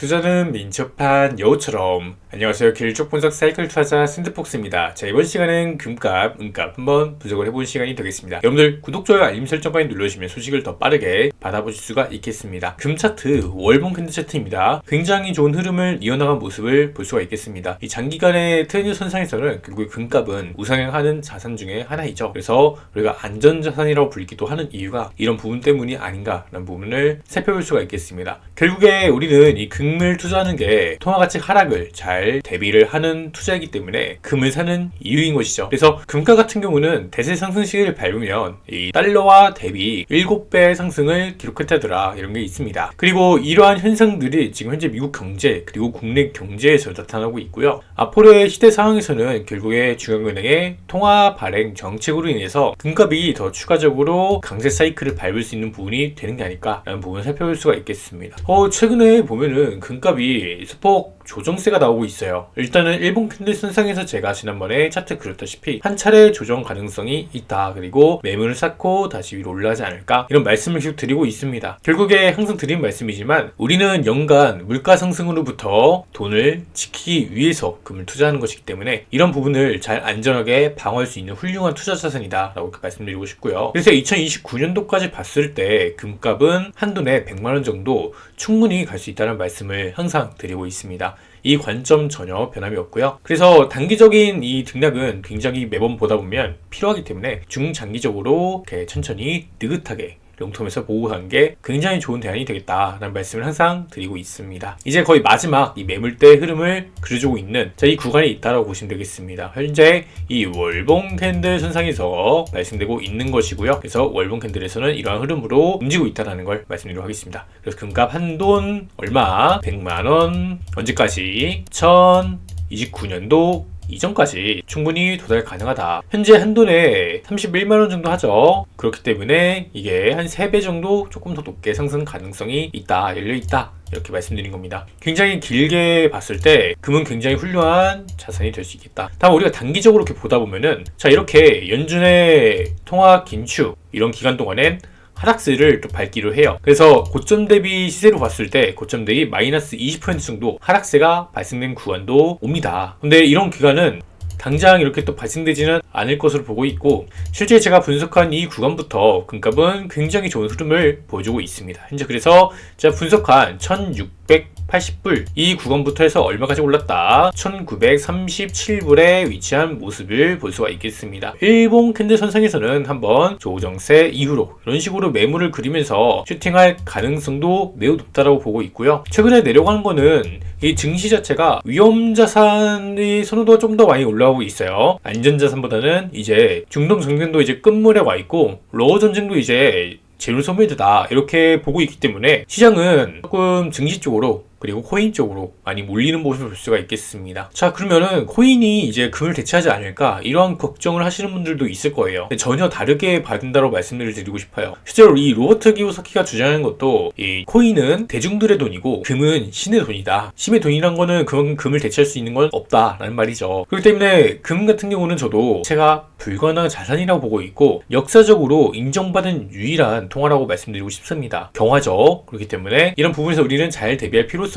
투자는 민첩한 여우처럼. 안녕하세요. 길쭉 분석 사이클 투자자 샌드폭스입니다. 자, 이번 시간은 금값, 은값 한번 분석을 해보는 시간이 되겠습니다. 여러분들 구독, 좋아요, 알림 설정까지 눌러주시면 소식을 더 빠르게 받아보실 수가 있겠습니다. 금 차트, 월봉 캔들 차트입니다. 굉장히 좋은 흐름을 이어나간 모습을 볼 수가 있겠습니다. 이 장기간의 트렌드 선상에서는 결국 금값은 우상향하는 자산 중에 하나이죠. 그래서 우리가 안전자산이라고 불리기도 하는 이유가 이런 부분 때문이 아닌가라는 부분을 살펴볼 수가 있겠습니다. 결국에 우리는 이 금을 투자하는 게 통화가치 하락을 잘 대비를 하는 투자이기 때문에 금을 사는 이유인 것이죠. 그래서 금가 같은 경우는 대세 상승 시기를 밟으면 이 달러와 대비 7배 상승을 기록했다더라 이런 게 있습니다. 그리고 이러한 현상들이 지금 현재 미국 경제 그리고 국내 경제에서 나타나고 있고요. 앞으로의 시대 상황에서는 결국에 중앙은행의 통화 발행 정책으로 인해서 금값이 더 추가적으로 강세 사이클을 밟을 수 있는 부분이 되는 게 아닐까라는 부분을 살펴볼 수가 있겠습니다. 최근에 보면은 금값이 소폭 조정세가 나오고 있어요. 일단은 일본 캔들 선상에서 제가 지난번에 차트 그렸다시피 한 차례 조정 가능성이 있다. 그리고 매물을 쌓고 다시 위로 올라가지 않을까 이런 말씀을 계속 드리고 있습니다. 결국에 항상 드린 말씀이지만 우리는 연간 물가 상승으로부터 돈을 지키기 위해서 금을 투자하는 것이기 때문에 이런 부분을 잘 안전하게 방어할 수 있는 훌륭한 투자 자산이다 라고 말씀드리고 싶고요. 그래서 2029년도까지 봤을 때 금값은 한돈에 100만원 정도 충분히 갈 수 있다는 말씀을 항상 드리고 있습니다. 이 관점 전혀 변함이 없고요. 그래서 단기적인 이 등락은 굉장히 매번 보다 보면 필요하기 때문에 중장기적으로 이렇게 천천히 느긋하게 롱텀에서 보호하는 게 굉장히 좋은 대안이 되겠다라는 말씀을 항상 드리고 있습니다. 이제 거의 마지막 이 매물대 흐름을 그려주고 있는 이 구간이 있다고 보시면 되겠습니다. 현재 이 월봉 캔들 선상에서 말씀드리고 있는 것이고요. 그래서 월봉 캔들에서는 이러한 흐름으로 움직이고 있다는 걸 말씀드리도록 하겠습니다. 그래서 금값 한돈 얼마? 100만원 언제까지? 2029년도 이전까지 충분히 도달 가능하다. 현재 한돈에 31만원 정도 하죠. 그렇기 때문에 이게 한 3배 정도 조금 더 높게 상승 가능성이 있다, 열려있다 이렇게 말씀드린 겁니다. 굉장히 길게 봤을 때 금은 굉장히 훌륭한 자산이 될 수 있겠다. 다만 우리가 단기적으로 이렇게 보다 보면은 이렇게 연준의 통화 긴축 이런 기간 동안엔 하락세를 또 밟기로 해요. 그래서 고점 대비 시세로 봤을 때 고점 대비 마이너스 20% 정도 하락세가 발생된 구간도 옵니다. 근데 이런 기간은 당장 이렇게 또 발생되지는 않을 것으로 보고 있고 실제 제가 분석한 이 구간부터 금값은 굉장히 좋은 흐름을 보여주고 있습니다. 현재 그래서 제가 분석한 1680불 이 구간부터 해서 얼마까지 올랐다 1937불에 위치한 모습을 볼 수가 있겠습니다. 일본 캔들 선상에서는 한번 조정세 이후로 이런 식으로 매물을 그리면서 슈팅할 가능성도 매우 높다라고 보고 있고요. 최근에 내려가는 거는 이 증시 자체가 위험자산의 선호도가 좀 더 많이 올라오고 있어요. 안전자산보다는 이제 중동 전쟁도 이제 끝물에 와 있고 러어 전쟁도 이제 제로 소매드다 이렇게 보고 있기 때문에 시장은 조금 증시 쪽으로 그리고 코인 쪽으로 많이 몰리는 모습을 볼 수가 있겠습니다. 자, 그러면은 코인이 이제 금을 대체하지 않을까 이러한 걱정을 하시는 분들도 있을 거예요. 전혀 다르게 봐야 된다고 말씀을 드리고 싶어요. 실제로 이 로버트 기요사키가 주장하는 것도 이 코인은 대중들의 돈이고 금은 신의 돈이다. 신의 돈이란 거는 그만큼 금을 대체할 수 있는 건 없다라는 말이죠. 그렇기 때문에 금 같은 경우는 저도 제가 불가능한 자산이라고 보고 있고 역사적으로 인정받은 유일한 통화라고 말씀드리고 싶습니다. 경화죠. 그렇기 때문에 이런 부분에서 우리는 잘 대비할 필요성을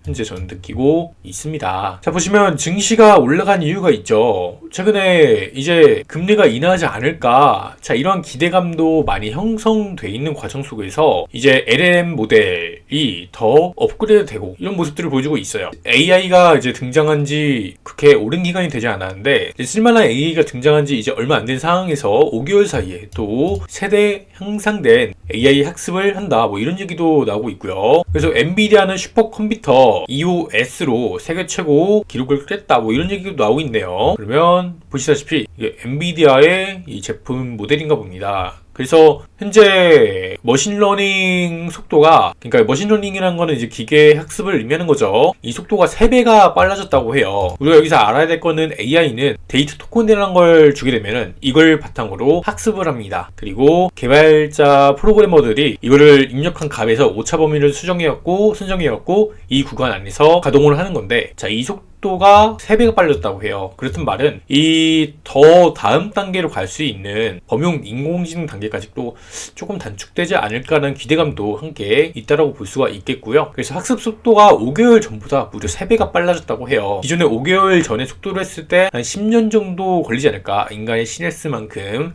현재 저는 느끼고 있습니다. 자, 보시면 증시가 올라간 이유가 있죠. 최근에 이제 금리가 인하하지 않을까 자 이런 기대감도 많이 형성돼 있는 과정 속에서 이제 LLM 모델이 더 업그레이드 되고 이런 모습들을 보여주고 있어요. AI가 이제 등장한 지 그렇게 오랜 기간이 되지 않았는데 쓸만한 AI가 등장한 지 이제 얼마 안 된 상황에서 5개월 사이에 또 세대 향상된 AI 학습을 한다 뭐 이런 얘기도 나오고 있고요. 그래서 엔비디아는 슈퍼컴퓨터 EOS로 세계 최고 기록을 깼다 뭐 이런 얘기도 나오고 있네요. 그러면 보시다시피 이게 엔비디아의 이 제품 모델인가 봅니다. 그래서 현재 머신러닝 속도가 그러니까 머신러닝이라는 거는 이제 기계 학습을 의미하는 거죠. 이 속도가 3배가 빨라졌다고 해요. 우리가 여기서 알아야 될 거는 AI는 데이터 토큰이라는 걸 주게 되면은 이걸 바탕으로 학습을 합니다. 그리고 개발자 프로그래머들이 이거를 입력한 값에서 오차 범위를 수정해왔고 이 구간 안에서 가동을 하는 건데 자, 이 속도가 3배가 빨라졌다고 해요. 그렇단 말은 이 더 다음 단계로 갈 수 있는 범용 인공지능 단계까지도 조금 단축되지 않을까라는 기대감도 함께 있다라고 볼 수가 있겠고요. 그래서 학습 속도가 5개월 전보다 무려 3배가 빨라졌다고 해요. 기존에 5개월 전에 속도로 했을 때 한 10년 정도 걸리지 않을까, 인간의 신했스만큼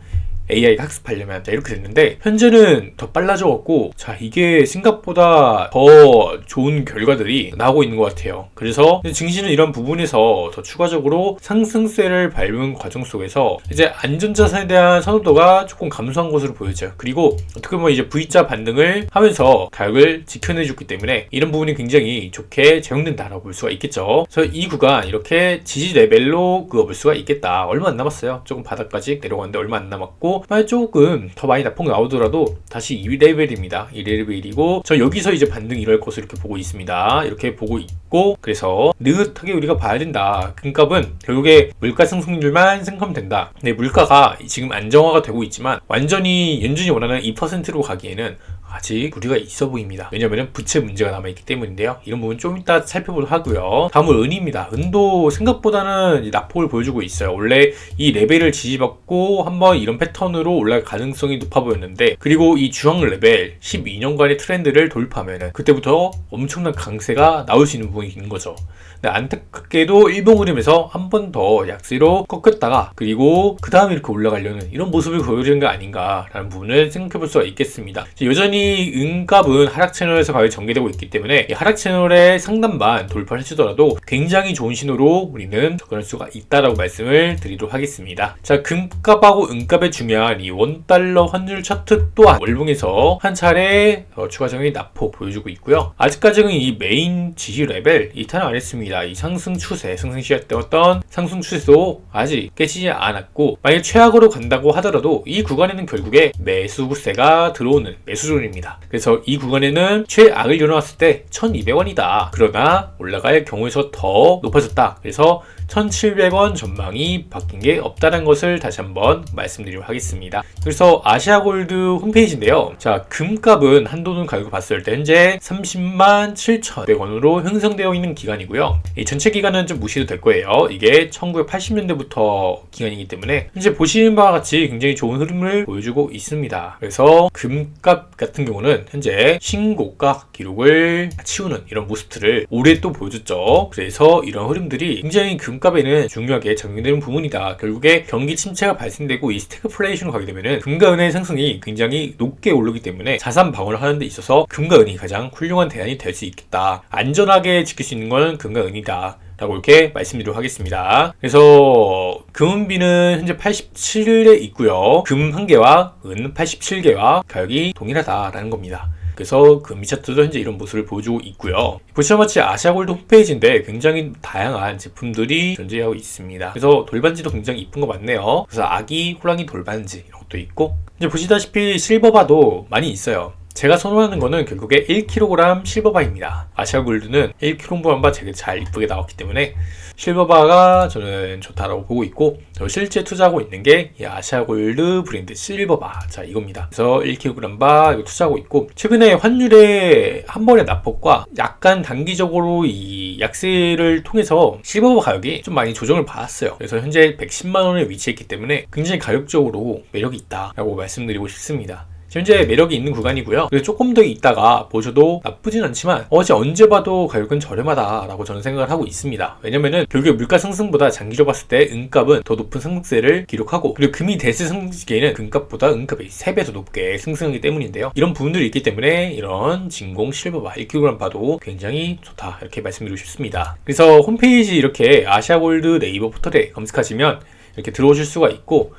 AI가 학습하려면. 자, 이렇게 됐는데 현재는 더 빨라져갖고, 자, 이게 생각보다 더 좋은 결과들이 나오고 있는 것 같아요. 그래서 증시는 이런 부분에서 더 추가적으로 상승세를 밟은 과정 속에서 이제 안전자산에 대한 선호도가 조금 감소한 것으로 보여져요. 그리고 어떻게 보면 이제 V자 반등을 하면서 가격을 지켜내줬기 때문에 이런 부분이 굉장히 좋게 작용된다라고 볼 수가 있겠죠. 그래서 이 구간 이렇게 지지 레벨로 그거 볼 수가 있겠다. 얼마 안 남았어요. 조금 바닥까지 내려갔는데 얼마 안 남았고, 만약 조금 더 많이 낙폭 나오더라도 다시 2레벨입니다. 2레벨이고, 저 여기서 이제 반등이 일어날 것으로 이렇게 보고 있습니다. 이렇게 보고 있고, 그래서 느긋하게 우리가 봐야 된다. 금값은 결국에 물가 상승률만 생각하면 된다. 근데 물가가 지금 안정화가 되고 있지만 완전히 연준이 원하는 2%로 가기에는 아직 무리가 있어 보입니다. 왜냐면 부채 문제가 남아있기 때문인데요. 이런 부분 좀 이따 살펴보도록 하고요. 다음은 은입니다. 은도 생각보다는 낙폭을 보여주고 있어요. 원래 이 레벨을 지지받고 한번 이런 패턴으로 올라갈 가능성이 높아 보였는데, 그리고 이 주황 레벨 12년간의 트렌드를 돌파하면 그때부터 엄청난 강세가 나올 수 있는 부분이 있는 거죠. 근데 안타깝게도 일본 그림에서 한 번 더 약세로 꺾였다가 그리고 그 다음에 이렇게 올라가려는 이런 모습을 보여주는 게 아닌가라는 부분을 생각해 볼 수가 있겠습니다. 여전히 은값은 하락 채널에서 가격이 전개되고 있기 때문에 이 하락 채널의 상단만 돌파를 해주더라도 굉장히 좋은 신호로 우리는 접근할 수가 있다라고 말씀을 드리도록 하겠습니다. 자, 금값하고 은값의 중요한 이 원달러 환율 차트 또한 월봉에서 한 차례 추가적인 낙폭 보여주고 있고요. 아직까지는 이 메인 지지 레벨 이탈 안 했습니다. 이 상승 추세, 상승 시작되었던 상승 추세도 아직 깨지지 않았고, 만약 최악으로 간다고 하더라도 이 구간에는 결국에 매수세가 들어오는 매수존입니다. 그래서 이 구간에는 최악을 일어났을 때 1200원이다. 그러나 올라갈 경우에서 더 높아졌다. 그래서 1700원 전망이 바뀐 게 없다는 것을 다시 한번 말씀드리도록 하겠습니다. 그래서 아시아골드 홈페이지인데요. 자, 금값은 한도는 가격을 봤을 때 현재 30만 7,100원으로 형성되어 있는 기간이고요. 이 전체 기간은 좀 무시해도 될 거예요. 이게 1980년대부터 기간이기 때문에 현재 보시는 바와 같이 굉장히 좋은 흐름을 보여주고 있습니다. 그래서 금값 같은 경우는 현재 신고가 기록을 치우는 이런 모습들을 올해 또 보여줬죠. 그래서 이런 흐름들이 굉장히 금값에는 중요하게 적용되는 부분이다. 결국에 경기 침체가 발생되고 이 스태그플레이션으로 가게 되면은 금과 은의 상승이 굉장히 높게 오르기 때문에 자산 방어를 하는 데 있어서 금과 은이 가장 훌륭한 대안이 될 수 있겠다. 안전하게 지킬 수 있는 건 금과 은이다. 라고 이렇게 말씀드리도록 하겠습니다. 그래서 금은비는 현재 87에 있고요. 금 1개와 은 87개와 가격이 동일하다라는 겁니다. 그래서 금이 차트도 현재 이런 모습을 보여주고 있고요. 보시면 마치 아시아골드 홈페이지인데 굉장히 다양한 제품들이 존재하고 있습니다. 그래서 돌반지도 굉장히 이쁜 거 많네요. 그래서 아기 호랑이 돌반지 이런 것도 있고, 이제 보시다시피 실버바도 많이 있어요. 제가 선호하는 거는 결국에 1kg 실버바입니다. 아시아골드는 1kg바 되게 잘 이쁘게 나왔기 때문에 실버바가 저는 좋다라고 보고 있고, 실제 투자하고 있는 게 이 아시아골드 브랜드 실버바, 자, 이겁니다. 그래서 1kg바 이거 투자하고 있고, 최근에 환율의 한 번의 낙폭과 약간 단기적으로 이 약세를 통해서 실버바 가격이 좀 많이 조정을 받았어요. 그래서 현재 110만원에 위치했기 때문에 굉장히 가격적으로 매력이 있다라고 말씀드리고 싶습니다. 현재 매력이 있는 구간이고요. 그래서 조금 더 있다가 보셔도 나쁘진 않지만 언제 봐도 가격은 저렴하다라고 저는 생각을 하고 있습니다. 왜냐면은 결국에 물가 상승보다 장기적으로 봤을 때 은값은 더 높은 상승세를 기록하고, 그리고 금이 대세 상승기에는 금값보다 은값이 3배 더 높게 상승하기 때문인데요. 이런 부분들이 있기 때문에 이런 진공 실버바 1kg 봐도 굉장히 좋다, 이렇게 말씀드리고 싶습니다. 그래서 홈페이지 이렇게 아시아골드 네이버 포털에 검색하시면 이렇게 들어오실 수가 있고,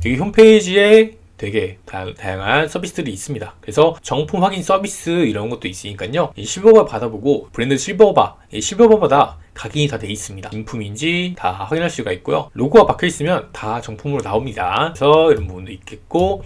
여기 홈페이지에 되게 다양한 서비스들이 있습니다. 그래서 정품 확인 서비스 이런 것도 있으니까요. 이 실버바 받아보고 브랜드 실버바, 이 실버바마다 각인이 다 돼 있습니다. 인품인지 다 확인할 수가 있고요. 로고가 박혀 있으면 다 정품으로 나옵니다. 그래서 이런 부분도 있겠고,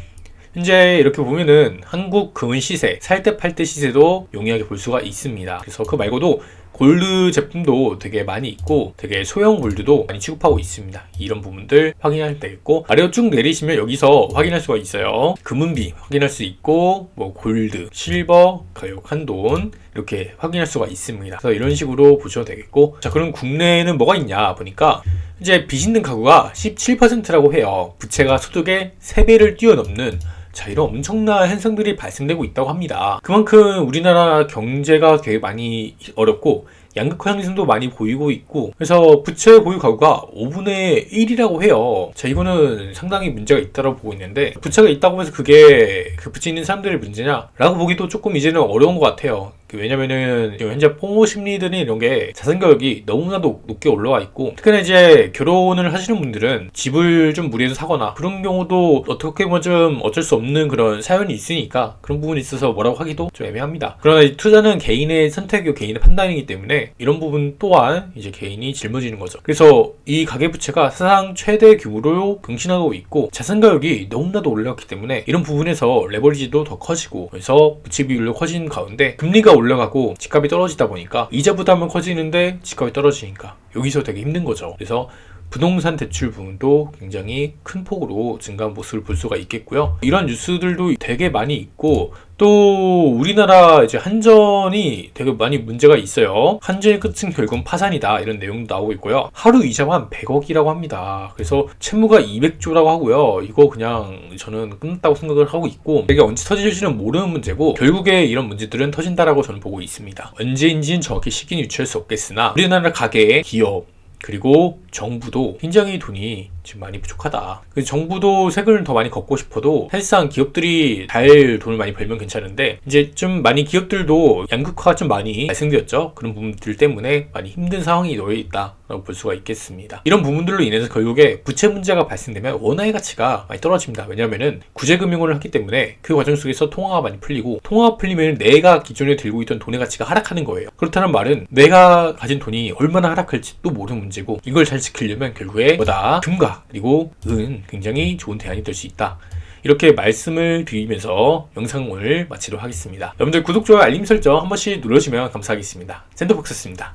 현재 이렇게 보면은 한국 금은 시세, 살 때 팔 때 시세도 용이하게 볼 수가 있습니다. 그래서 그 말고도 골드 제품도 되게 많이 있고 되게 소형 골드도 많이 취급하고 있습니다. 이런 부분들 확인할 되겠고, 아래로 쭉 내리시면 여기서 확인할 수가 있어요. 금은비 확인할 수 있고, 뭐 골드, 실버, 가격 한돈 이렇게 확인할 수가 있습니다. 그래서 이런 식으로 보셔도 되겠고, 자, 그럼 국내에는 뭐가 있냐 보니까 이제 빚 있는 가구가 17%라고 해요. 부채가 소득의 3배를 뛰어넘는, 자, 이런 엄청난 현상들이 발생되고 있다고 합니다. 그만큼 우리나라 경제가 되게 많이 어렵고 양극화 현상도 많이 보이고 있고, 그래서 부채 보유 가구가 5분의 1이라고 해요. 자, 이거는 상당히 문제가 있다고 보고 있는데, 부채가 있다고 해서 그게 그 부채 있는 사람들의 문제냐 라고 보기도 조금 이제는 어려운 것 같아요. 왜냐면은 현재 포모 심리들이 이런 게 자산 가격이 너무나도 높게 올라와 있고, 특히나 이제 결혼을 하시는 분들은 집을 좀 무리해서 사거나 그런 경우도 어떻게 보면 좀 어쩔 수 없는 그런 사연이 있으니까 그런 부분이 있어서 뭐라고 하기도 좀 애매합니다. 그러나 이 투자는 개인의 선택이고 개인의 판단이기 때문에 이런 부분 또한 이제 개인이 짊어지는 거죠. 그래서 이 가계부채가 사상 최대 규모로 경신하고 있고, 자산 가격이 너무나도 올라갔기 때문에 이런 부분에서 레버리지도 더 커지고, 그래서 부채 비율도 커진 가운데 금리가 올라가고 집값이 떨어지다 보니까 이자 부담은 커지는데 집값이 떨어지니까 여기서 되게 힘든 거죠. 그래서 부동산 대출 부분도 굉장히 큰 폭으로 증가한 모습을 볼 수가 있겠고요. 이런 뉴스들도 되게 많이 있고, 또 우리나라 이제 한전이 되게 많이 문제가 있어요. 한전의 끝은 결국은 파산이다, 이런 내용도 나오고 있고요. 하루 이자가 한 100억이라고 합니다. 그래서 채무가 200조라고 하고요. 이거 그냥 저는 끝났다고 생각을 하고 있고, 이게 언제 터질지는 모르는 문제고, 결국에 이런 문제들은 터진다라고 저는 보고 있습니다. 언제인지는 정확히 시기는 유추할 수 없겠으나 우리나라 가계, 기업, 그리고 정부도 굉장히 돈이 지금 많이 부족하다. 그래서 정부도 세금을 더 많이 걷고 싶어도 사실상 기업들이 잘 돈을 많이 벌면 괜찮은데, 이제 좀 많이 기업들도 양극화가 좀 많이 발생되었죠. 그런 부분들 때문에 많이 힘든 상황이 놓여 있다라고 볼 수가 있겠습니다. 이런 부분들로 인해서 결국에 부채 문제가 발생되면 원화의 가치가 많이 떨어집니다. 왜냐하면은 구제금융을 했기 때문에 그 과정 속에서 통화가 많이 풀리고, 통화가 풀리면 내가 기존에 들고 있던 돈의 가치가 하락하는 거예요. 그렇다는 말은 내가 가진 돈이 얼마나 하락할지 또 모르는 문제고, 이걸 잘 지키려면 결국에 뭐다, 금과 그리고 은 굉장히 좋은 대안이 될 수 있다. 이렇게 말씀을 드리면서 영상 오늘 마치도록 하겠습니다. 여러분들 구독, 좋아요, 알림 설정 한 번씩 눌러주시면 감사하겠습니다. 샌드박스였습니다.